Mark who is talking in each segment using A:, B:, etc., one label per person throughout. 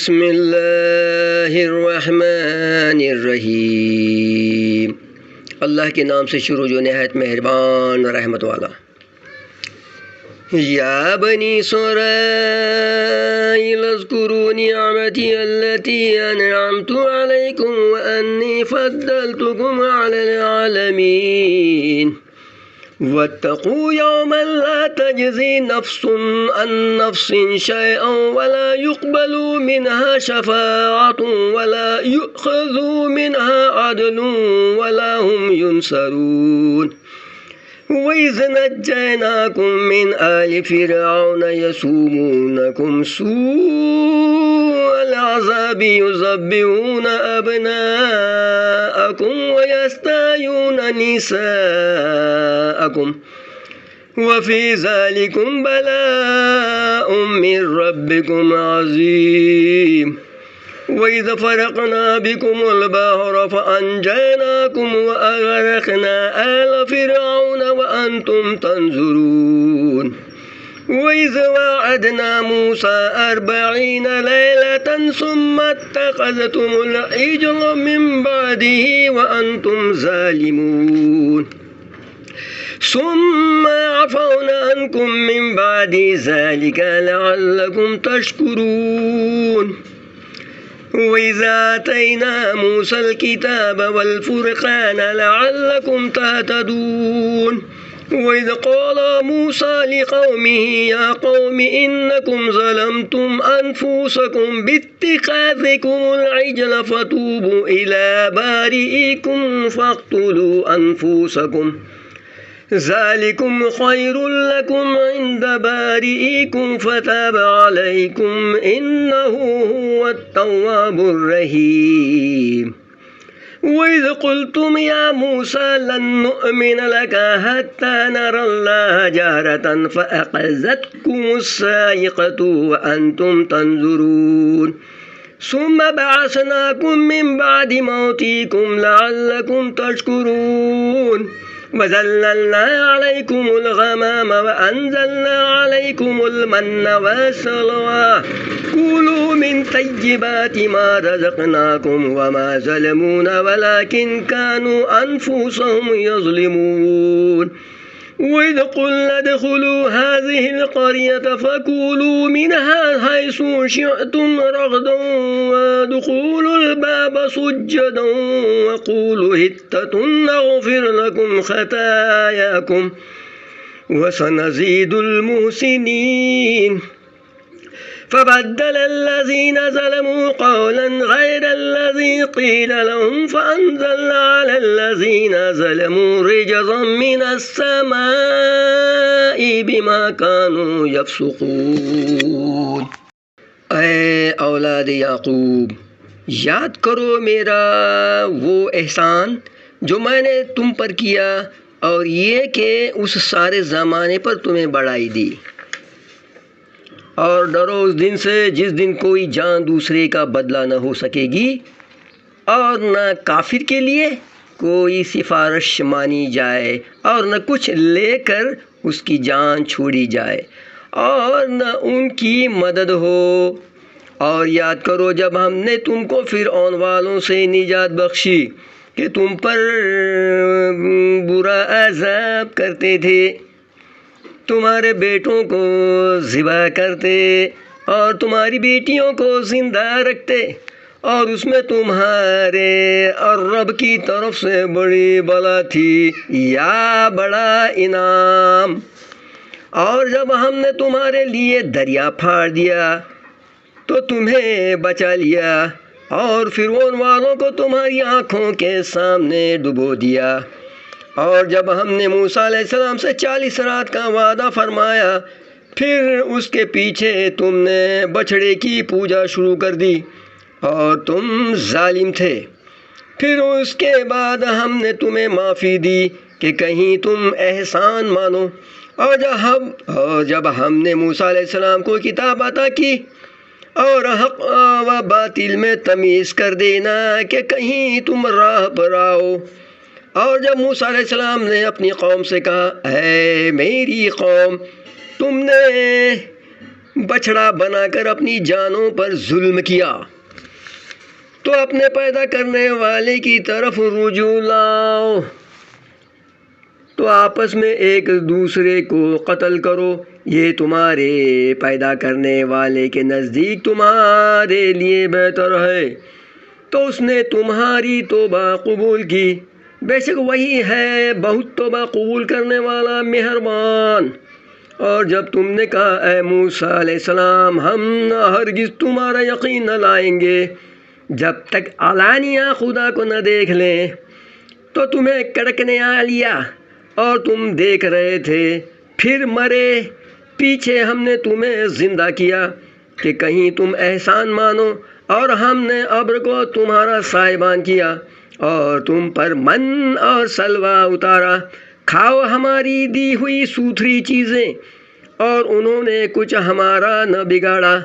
A: بسم اللہ الرحمن الرحیم۔ اللہ کے نام سے شروع جو نہایت مہربان و رحمت والا۔ یا بنی اسرائیل اذکروا نعمتی التی انعمت علیکم وانی فضلتکم علی العالمین واتقوا یوما لا تجزی نفس عن نفس شیئا ولا يقبل منها شفاعة ولا يؤخذ منها عدل ولا هم ينصرون وإذ نجيناكم من آل فرعون يسومونكم سوء العذاب يذبحون أبناءكم ويستحيون نساءكم وفي ذلكم بلاء من ربكم عظيم وإذا فرقنا بكم البحر فأنجيناكم وأغرقنا آل فرعون وأنتم تنظرون وإذ وعدنا موسى 40 ليلة ثم اتخذتم العجل من بعده وأنتم ظالمون ثم عفونا عنكم من بعد ذلك لعلكم تشكرون وإذا آتينا موسى الكتاب والفرقان لعلكم تهتدون وإذ قال موسى لقومه يا قوم إنكم ظلمتم أنفسكم باتخاذكم العجل فتوبوا إلى بارئكم فاقتلوا أنفسكم ذلكم خير لكم عند بارئكم فتاب عليكم إنه هو التواب الرحيم وإذ قلتم يا موسى لن نؤمن لك حتى نرى الله جهرة فأخذتكم الصاعقة وأنتم تنظرون ثم بعثناكم من بعد موتكم لعلكم تشكرون وظللنا عليكم الغمام وأنزلنا عليكم المن والسلوى كلوا من طيبات ما رزقناكم وما ظلمونا ولكن كانوا أنفسهم يظلمون وإذ قلنا ادخلوا هذه القرية فكلوا منها حيث شئتم رغدا وادخلوا الباب سجدا وقولوا حطة نغفر لكم خطاياكم وسنزيد المحسنين فبدل الذين ظلموا قولا غير الذي قيل لهم فأنزلنا على الذين ظلموا رجزا من السماء بما كانوا يفسقون۔ اے اولاد یعقوب، یاد کرو میرا وہ احسان جو میں نے تم پر کیا، اور یہ کہ اس سارے زمانے پر تمہیں بڑائی دی، اور ڈرو اس دن سے جس دن کوئی جان دوسرے کا بدلہ نہ ہو سکے گی، اور نہ کافر کے لیے کوئی سفارش مانی جائے، اور نہ کچھ لے کر اس کی جان چھوڑی جائے، اور نہ ان کی مدد ہو۔ اور یاد کرو جب ہم نے تم کو فرعون والوں سے نجات بخشی کہ تم پر برا عذاب کرتے تھے، تمہارے بیٹوں کو ذبح کرتے اور تمہاری بیٹیوں کو زندہ رکھتے، اور اس میں تمہارے اور رب کی طرف سے بڑی بلا تھی یا بڑا انعام۔ اور جب ہم نے تمہارے لیے دریا پھاڑ دیا تو تمہیں بچا لیا، اور فرعون والوں کو تمہاری آنکھوں کے سامنے ڈبو دیا۔ اور جب ہم نے موسیٰ علیہ السلام سے 40 رات کا وعدہ فرمایا، پھر اس کے پیچھے تم نے بچھڑے کی پوجا شروع کر دی اور تم ظالم تھے، پھر اس کے بعد ہم نے تمہیں معافی دی کہ کہیں تم احسان مانو۔ اور جب ہم نے موسیٰ علیہ السلام کو کتاب عطا کی اور حق و باطل میں تمیز کر دینا کہ کہیں تم راہ پر آؤ۔ اور جب موسیٰ علیہ السلام نے اپنی قوم سے کہا، اے میری قوم، تم نے بچھڑا بنا کر اپنی جانوں پر ظلم کیا تو اپنے پیدا کرنے والے کی طرف رجوع لاؤ، تو آپس میں ایک دوسرے کو قتل کرو، یہ تمہارے پیدا کرنے والے کے نزدیک تمہارے لیے بہتر ہے۔ تو اس نے تمہاری توبہ قبول کی، بے شک وہی ہے بہت توبہ قبول کرنے والا مہربان۔ اور جب تم نے کہا اے موسیٰ علیہ السلام ہم ہرگز تمہارا یقین نہ لائیں گے جب تک علانیہ خدا کو نہ دیکھ لیں، تو تمہیں کڑکنے آ لیا اور تم دیکھ رہے تھے، پھر مرے، پیچھے ہم نے تمہیں زندہ کیا کہ کہیں تم احسان مانو، اور ہم نے ابر کو تمہارا سائبان کیا اور تم پر من اور سلوہ اتارا، کھاؤ ہماری دی ہوئی سوتھری چیزیں، اور انہوں نے کچھ ہمارا نہ بگاڑا،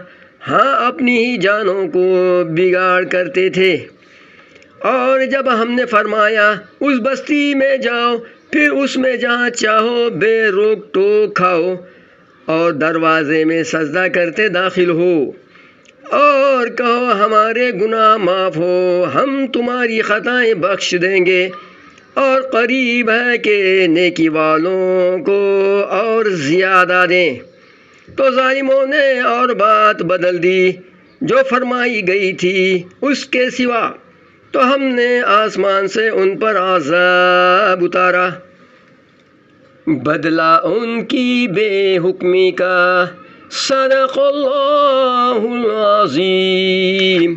A: ہاں اپنی ہی جانوں کو بگاڑ کرتے تھے۔ اور جب ہم نے فرمایا اس بستی میں جاؤ، پھر اس میں جہاں چاہو بے روک ٹوک کھاؤ اور دروازے میں سجدہ کرتے داخل ہو، اور کہو ہمارے گناہ معاف ہو، ہم تمہاری خطائیں بخش دیں گے، اور قریب ہے کہ نیکی والوں کو اور زیادہ دیں۔ تو ظالموں نے اور بات بدل دی جو فرمائی گئی تھی اس کے سوا، تو ہم نے آسمان سے ان پر عذاب اتارا، بدلہ ان کی بے حکمی کا۔ صدق اللہ العظیم۔